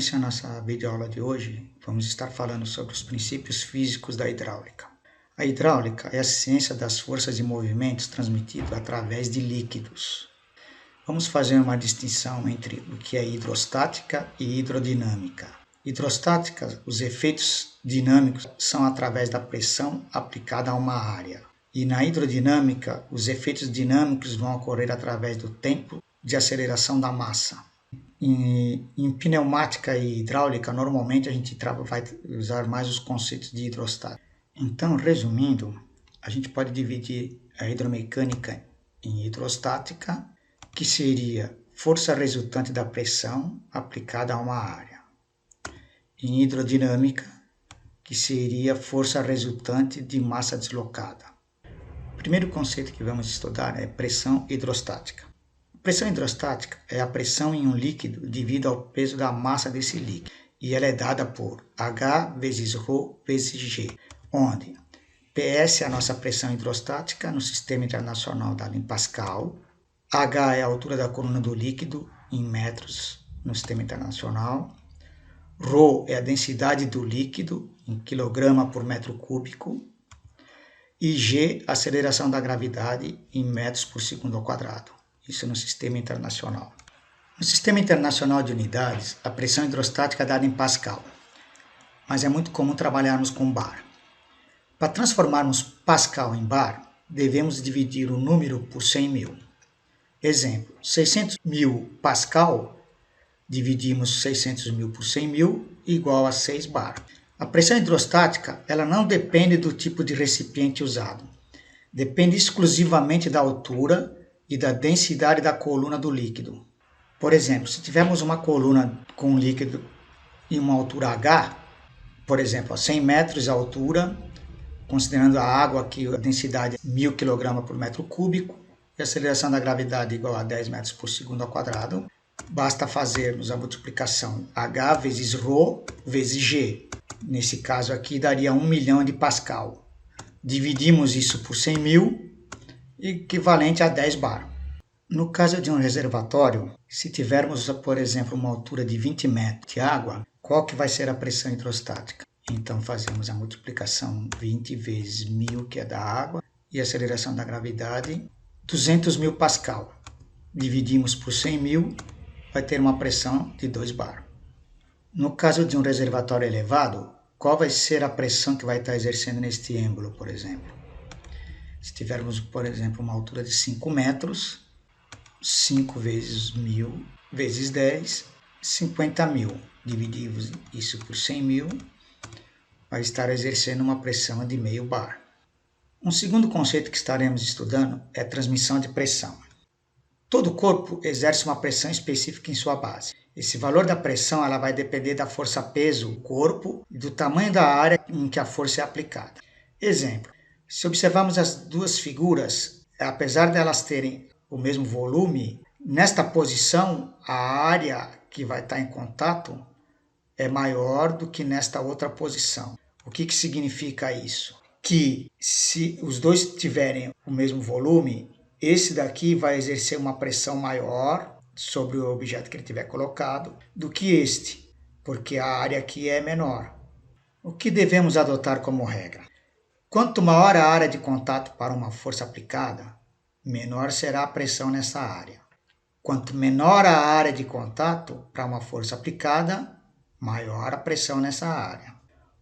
início à nossa videoaula de hoje, vamos estar falando sobre os princípios físicos da hidráulica. A hidráulica é a ciência das forças e movimentos transmitidos através de líquidos. Vamos fazer uma distinção entre o que é hidrostática e hidrodinâmica. Hidrostática, os efeitos dinâmicos são através da pressão aplicada a uma área. E na hidrodinâmica, os efeitos dinâmicos vão ocorrer através do tempo de aceleração da massa. Em pneumática e hidráulica, normalmente a gente vai usar mais os conceitos de hidrostática. Então, resumindo, a gente pode dividir a hidromecânica em hidrostática, que seria força resultante da pressão aplicada a uma área. Em hidrodinâmica, que seria força resultante de massa deslocada. O primeiro conceito que vamos estudar é pressão hidrostática. Pressão hidrostática é a pressão em um líquido devido ao peso da massa desse líquido, e ela é dada por H vezes Rho vezes G, onde PS é a nossa pressão hidrostática no Sistema Internacional dada em Pascal, H é a altura da coluna do líquido em metros no Sistema Internacional, Rho é a densidade do líquido em quilograma por metro cúbico, e G, a aceleração da gravidade em metros por segundo ao quadrado. Isso no Sistema Internacional. No Sistema Internacional de Unidades, a pressão hidrostática é dada em Pascal, mas é muito comum trabalharmos com bar. Para transformarmos Pascal em bar, devemos dividir o número por 100 mil. Exemplo, 600 mil Pascal, dividimos 600 mil por 100 mil, igual a 6 bar. A pressão hidrostática ela não depende do tipo de recipiente usado. Depende exclusivamente da altura e da densidade da coluna do líquido. Por exemplo, se tivermos uma coluna com um líquido em uma altura H, por exemplo, a 100 metros de altura, considerando a água que a densidade é 1000 kg por metro cúbico e a aceleração da gravidade igual a 10 metros por segundo ao quadrado, basta fazermos a multiplicação H vezes Rho vezes G. Nesse caso aqui daria 1 milhão de Pascal. Dividimos isso por 100 mil, equivalente a 10 bar. No caso de um reservatório, se tivermos, por exemplo, uma altura de 20 metros de água, qual que vai ser a pressão hidrostática? Então fazemos a multiplicação 20 vezes 1000, que é da água, e a aceleração da gravidade, 200 mil Pascal. Dividimos por 100 mil, vai ter uma pressão de 2 bar. No caso de um reservatório elevado, qual vai ser a pressão que vai estar exercendo neste êmbolo, por exemplo? Se tivermos, por exemplo, uma altura de 5 metros, 5 vezes 1000 vezes 10, 50 mil. Dividimos isso por 100 mil, vai estar exercendo uma pressão de meio bar. Um segundo conceito que estaremos estudando é transmissão de pressão. Todo corpo exerce uma pressão específica em sua base. Esse valor da pressão ela vai depender da força-peso do corpo e do tamanho da área em que a força é aplicada. Exemplo. Se observarmos as duas figuras, apesar de elas terem o mesmo volume, nesta posição a área que vai estar em contato é maior do que nesta outra posição. O que significa isso? Que se os dois tiverem o mesmo volume, esse daqui vai exercer uma pressão maior sobre o objeto que ele tiver colocado do que este, porque a área aqui é menor. O que devemos adotar como regra? Quanto maior a área de contato para uma força aplicada, menor será a pressão nessa área. Quanto menor a área de contato para uma força aplicada, maior a pressão nessa área.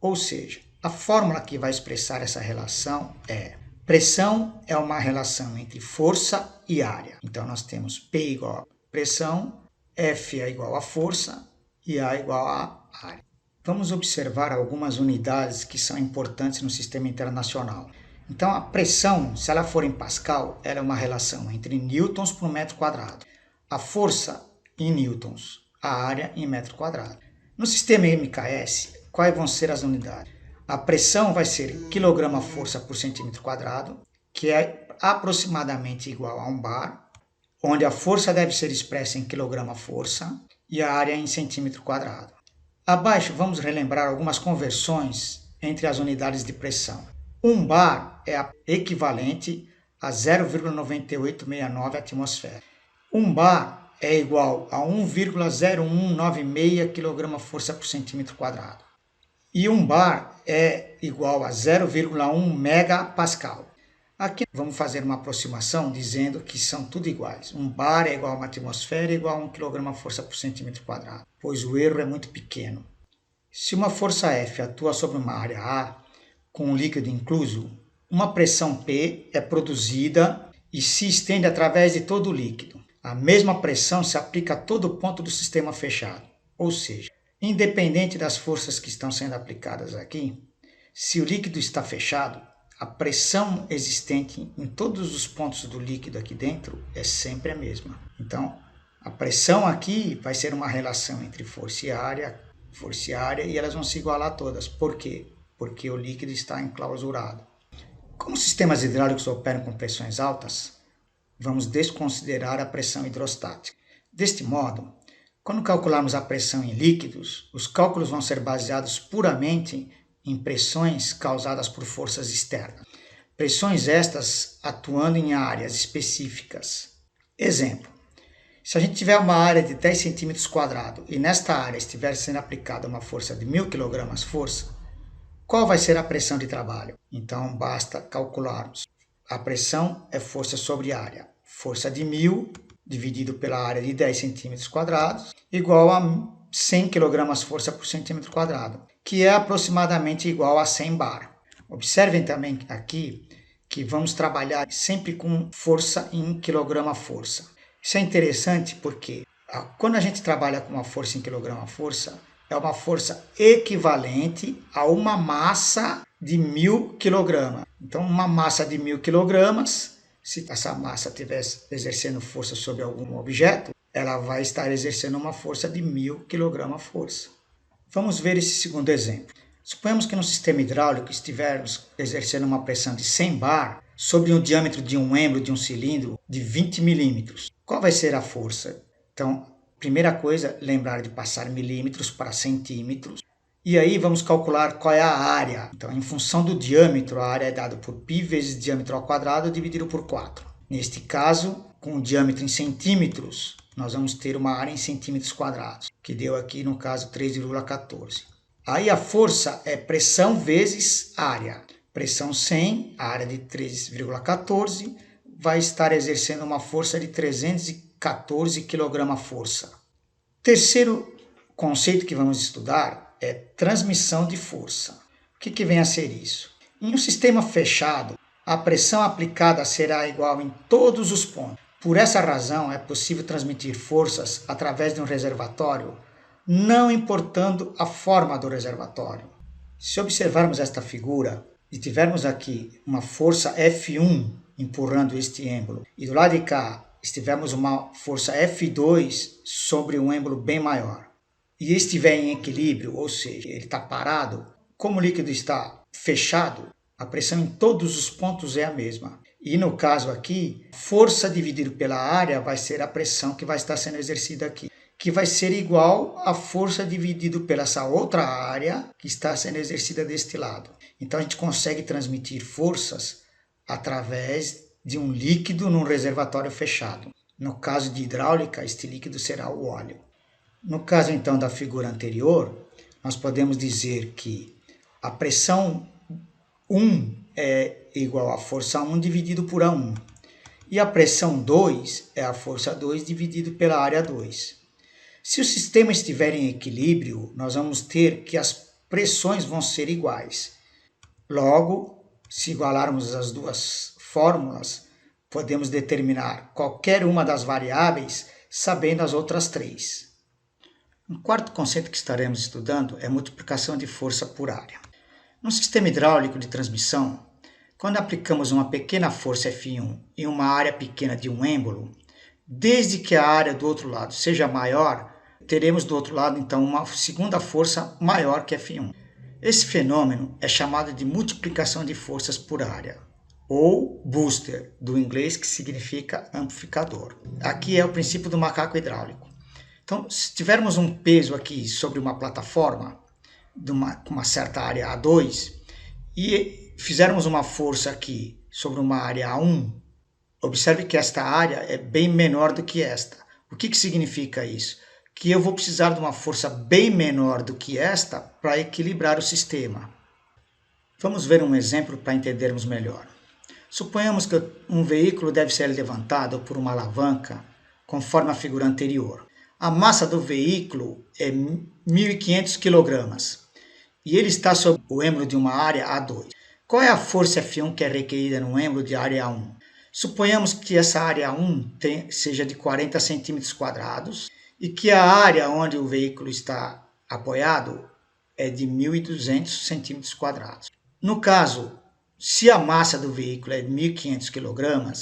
Ou seja, a fórmula que vai expressar essa relação é: pressão é uma relação entre força e área. Então nós temos P igual a pressão, F é igual a força e A igual a área. Vamos observar algumas unidades que são importantes no Sistema Internacional. Então, a pressão, se ela for em Pascal, ela é uma relação entre newtons por metro quadrado. A força em newtons, a área em metro quadrado. No sistema MKS, quais vão ser as unidades? A pressão vai ser quilograma-força por centímetro quadrado, que é aproximadamente igual a 1 bar, onde a força deve ser expressa em quilograma-força e a área em centímetro quadrado. Abaixo, vamos relembrar algumas conversões entre as unidades de pressão. 1 bar é equivalente a 0,9869 atmosfera. 1 bar é igual a 1,0196 kg força por centímetro quadrado. E 1 bar é igual a 0,1 megapascal. Aqui vamos fazer uma aproximação dizendo que são tudo iguais. 1 bar é igual a uma atmosfera igual a 1 kg força por centímetro quadrado, pois o erro é muito pequeno. Se uma força F atua sobre uma área A, com um líquido incluso, uma pressão P é produzida e se estende através de todo o líquido. A mesma pressão se aplica a todo ponto do sistema fechado, ou seja, independente das forças que estão sendo aplicadas aqui, se o líquido está fechado, a pressão existente em todos os pontos do líquido aqui dentro é sempre a mesma. Então, a pressão aqui vai ser uma relação entre força e área, e elas vão se igualar todas. Por quê? Porque o líquido está enclausurado. Como sistemas hidráulicos operam com pressões altas, vamos desconsiderar a pressão hidrostática. Deste modo, quando calcularmos a pressão em líquidos, os cálculos vão ser baseados puramente em pressões causadas por forças externas. Pressões estas atuando em áreas específicas. Exemplo, se a gente tiver uma área de 10 cm² e nesta área estiver sendo aplicada uma força de 1000 kg força, qual vai ser a pressão de trabalho? Então basta calcularmos. A pressão é força sobre área. Força de 1000 dividido pela área de 10 cm² igual a 100 kg força por centímetro quadrado, que é aproximadamente igual a 100 bar. Observem também aqui que vamos trabalhar sempre com força em quilograma força. Isso é interessante porque quando a gente trabalha com uma força em quilograma força, é uma força equivalente a uma massa de 1000 kg. Então, uma massa de 1000 kg, se essa massa estiver exercendo força sobre algum objeto, ela vai estar exercendo uma força de 1000 kg força. Vamos ver esse segundo exemplo. Suponhamos que no sistema hidráulico estivermos exercendo uma pressão de 100 bar sobre o diâmetro de um êmbolo de um cilindro de 20 milímetros. Qual vai ser a força? Então, primeira coisa, lembrar de passar milímetros para centímetros. E aí vamos calcular qual é a área. Então, em função do diâmetro, a área é dada por π vezes diâmetro ao quadrado dividido por 4. Neste caso, com o diâmetro em centímetros, nós vamos ter uma área em centímetros quadrados, que deu aqui, no caso, 3,14. Aí a força é pressão vezes área. Pressão 100, a área de 3,14, vai estar exercendo uma força de 314 kg-força. Terceiro conceito que vamos estudar é transmissão de força. O que vem a ser isso? Em um sistema fechado, a pressão aplicada será igual em todos os pontos. Por essa razão, é possível transmitir forças através de um reservatório, não importando a forma do reservatório. Se observarmos esta figura e tivermos aqui uma força F1 empurrando este êmbolo e do lado de cá estivermos uma força F2 sobre um êmbolo bem maior e estiver em equilíbrio, ou seja, ele está parado, como o líquido está fechado, a pressão em todos os pontos é a mesma. E no caso aqui, força dividido pela área vai ser a pressão que vai estar sendo exercida aqui, que vai ser igual à força dividido pela essa outra área que está sendo exercida deste lado. Então a gente consegue transmitir forças através de um líquido num reservatório fechado. No caso de hidráulica, este líquido será o óleo. No caso então da figura anterior, nós podemos dizer que a pressão 1 é igual à força 1 dividido por A1. E a pressão 2 é a força 2 dividido pela área 2. Se o sistema estiver em equilíbrio, nós vamos ter que as pressões vão ser iguais. Logo, se igualarmos as duas fórmulas, podemos determinar qualquer uma das variáveis sabendo as outras três. Um quarto conceito que estaremos estudando é multiplicação de força por área. No sistema hidráulico de transmissão, quando aplicamos uma pequena força F1 em uma área pequena de um êmbolo, desde que a área do outro lado seja maior, teremos do outro lado então uma segunda força maior que F1. Esse fenômeno é chamado de multiplicação de forças por área, ou booster, do inglês, que significa amplificador. Aqui é o princípio do macaco hidráulico. Então, se tivermos um peso aqui sobre uma plataforma, com uma certa área A2, e fizermos uma força aqui sobre uma área A1, observe que esta área é bem menor do que esta, O que significa isso? Que eu vou precisar de uma força bem menor do que esta para equilibrar o sistema. Vamos ver um exemplo para entendermos melhor. Suponhamos que um veículo deve ser levantado por uma alavanca, conforme a figura anterior. A massa do veículo é 1.500 kg e ele está sob o êmbolo de uma área A2. Qual é a força F1 que é requerida no êmbolo de área A1? Suponhamos que essa área 1 seja de 40 cm² e que a área onde o veículo está apoiado é de 1.200 cm². No caso, se a massa do veículo é 1.500 kg,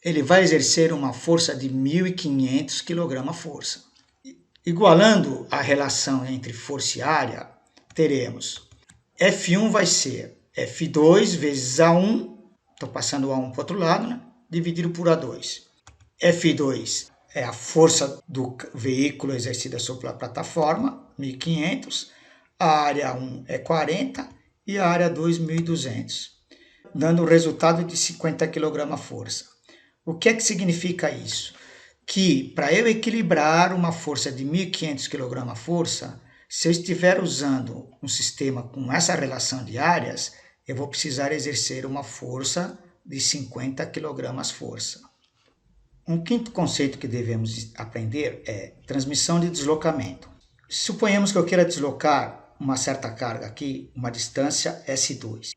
ele vai exercer uma força de 1.500 kg-força. Igualando a relação entre força e área, teremos F1 vai ser F2 vezes A1, estou passando o A1 para o outro lado, né? Dividido por A2. F2 é a força do veículo exercida sobre a plataforma, 1.500. A área 1 é 40 e a área 2, 1.200, dando o resultado de 50 kg-força. O que é que significa isso? Que para eu equilibrar uma força de 1.500 kg-força, se eu estiver usando um sistema com essa relação de áreas, eu vou precisar exercer uma força de 50 kg-força. Um quinto conceito que devemos aprender é transmissão de deslocamento. Suponhamos que eu queira deslocar uma certa carga aqui, uma distância S2.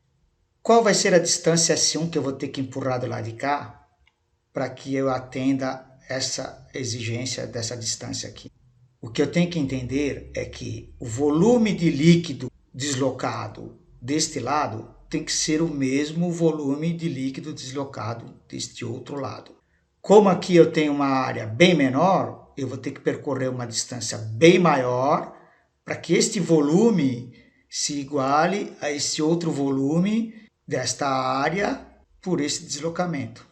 Qual vai ser a distância S1 que eu vou ter que empurrar do lado de cá para que eu atenda essa exigência dessa distância aqui? O que eu tenho que entender é que o volume de líquido deslocado deste lado tem que ser o mesmo volume de líquido deslocado deste outro lado. Como aqui eu tenho uma área bem menor, eu vou ter que percorrer uma distância bem maior para que este volume se iguale a esse outro volume desta área por esse deslocamento.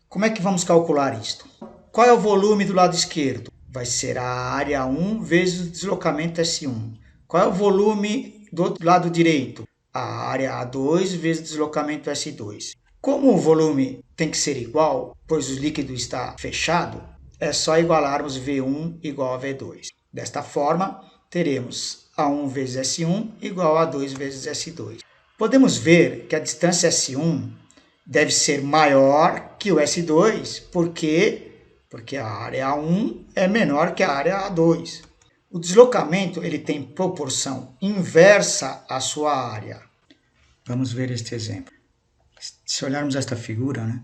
Como é que vamos calcular isto? Qual é o volume do lado esquerdo? Vai ser a área 1 vezes o deslocamento S1. Qual é o volume do lado direito? A área A2 vezes o deslocamento S2. Como o volume tem que ser igual, pois o líquido está fechado, é só igualarmos V1 igual a V2. Desta forma, teremos A1 vezes S1 igual a A2 vezes S2. Podemos ver que a distância S1 deve ser maior que o S2, porque a área A1 é menor que a área A2. O deslocamento ele tem proporção inversa à sua área. Vamos ver este exemplo. Se olharmos esta figura, né,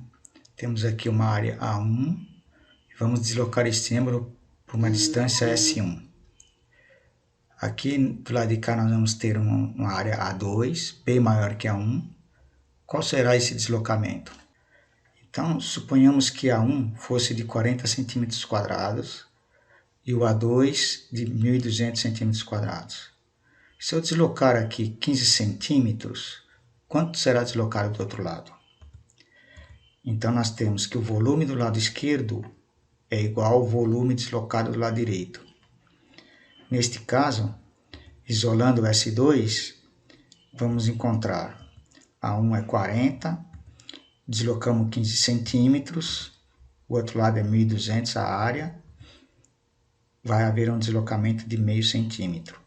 temos aqui uma área A1, vamos deslocar este êmbolo por uma distância S1. Aqui do lado de cá nós vamos ter uma área A2, bem maior que A1. Qual será esse deslocamento? Então, suponhamos que A1 fosse de 40 cm² e o A2 de 1.200 cm². Se eu deslocar aqui 15 centímetros, quanto será deslocado do outro lado? Então, nós temos que o volume do lado esquerdo é igual ao volume deslocado do lado direito. Neste caso, isolando o S2, vamos encontrar A1 é 40, deslocamos 15 centímetros, o outro lado é 1.200 a área, vai haver um deslocamento de meio centímetro.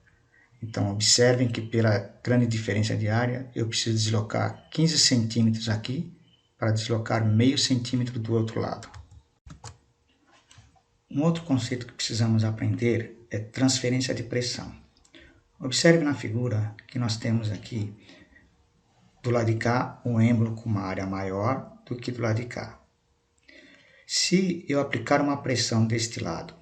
Então, observem que pela grande diferença de área, eu preciso deslocar 15 centímetros aqui para deslocar meio centímetro do outro lado. Um outro conceito que precisamos aprender é transferência de pressão. Observe na figura que nós temos aqui, do lado de cá, um êmbolo com uma área maior do que do lado de cá. Se eu aplicar uma pressão deste lado,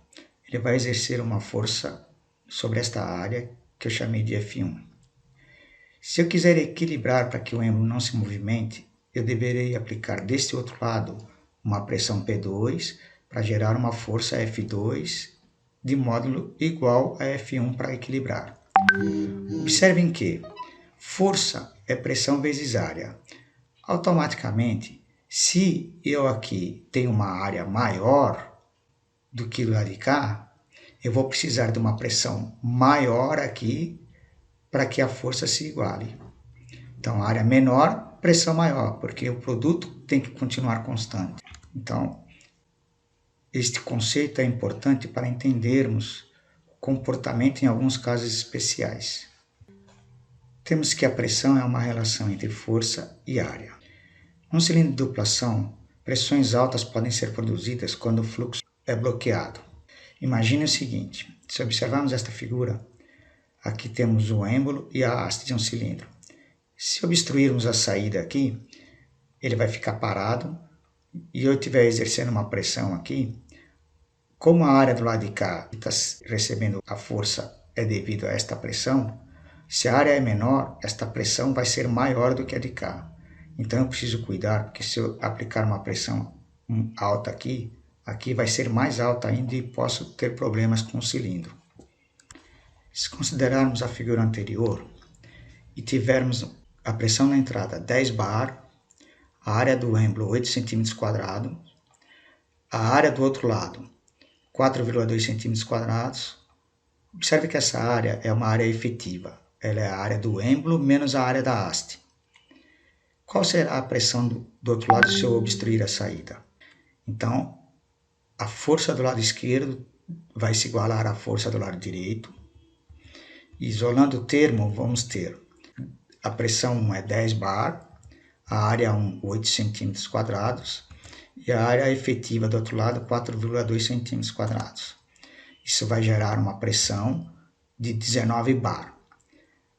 ele vai exercer uma força sobre esta área que eu chamei de F1. Se eu quiser equilibrar para que o êmbolo não se movimente, eu deverei aplicar deste outro lado uma pressão P2 para gerar uma força F2 de módulo igual a F1 para equilibrar. Observem que força é pressão vezes área. Automaticamente, se eu aqui tenho uma área maior do que lá de cá, eu vou precisar de uma pressão maior aqui para que a força se iguale. Então, área menor, pressão maior, porque o produto tem que continuar constante. Então, Este conceito é importante para entendermos o comportamento em alguns casos especiais. Temos que a pressão é uma relação entre força e área. Num cilindro de duplação, pressões altas podem ser produzidas quando o fluxo é bloqueado. Imagine o seguinte: se observarmos esta figura, aqui temos o êmbolo e a haste de um cilindro. Se obstruirmos a saída aqui, ele vai ficar parado e eu estiver exercendo uma pressão aqui, como a área do lado de cá está recebendo a força é devido a esta pressão, se a área é menor, esta pressão vai ser maior do que a de cá. Então eu preciso cuidar, porque se eu aplicar uma pressão alta aqui, aqui vai ser mais alta ainda e posso ter problemas com o cilindro. Se considerarmos a figura anterior e tivermos a pressão na entrada 10 bar, a área do êmbolo 8 cm², a área do outro lado 4,2 cm², observe que essa área é uma área efetiva, ela é a área do êmbolo menos a área da haste. Qual será a pressão do outro lado se eu obstruir a saída? Então, a força do lado esquerdo vai se igualar à força do lado direito. Isolando o termo, vamos ter a pressão é 10 bar, a área 8 cm² e a área efetiva do outro lado 4,2 cm². Isso vai gerar uma pressão de 19 bar.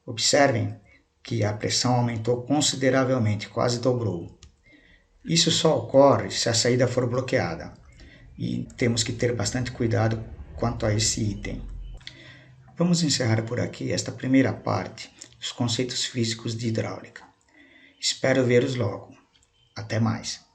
Observem que a pressão aumentou consideravelmente, quase dobrou. Isso só ocorre se a saída for bloqueada e temos que ter bastante cuidado quanto a esse item. Vamos encerrar por aqui esta primeira parte dos conceitos físicos de hidráulica. Espero vê-los logo. Até mais!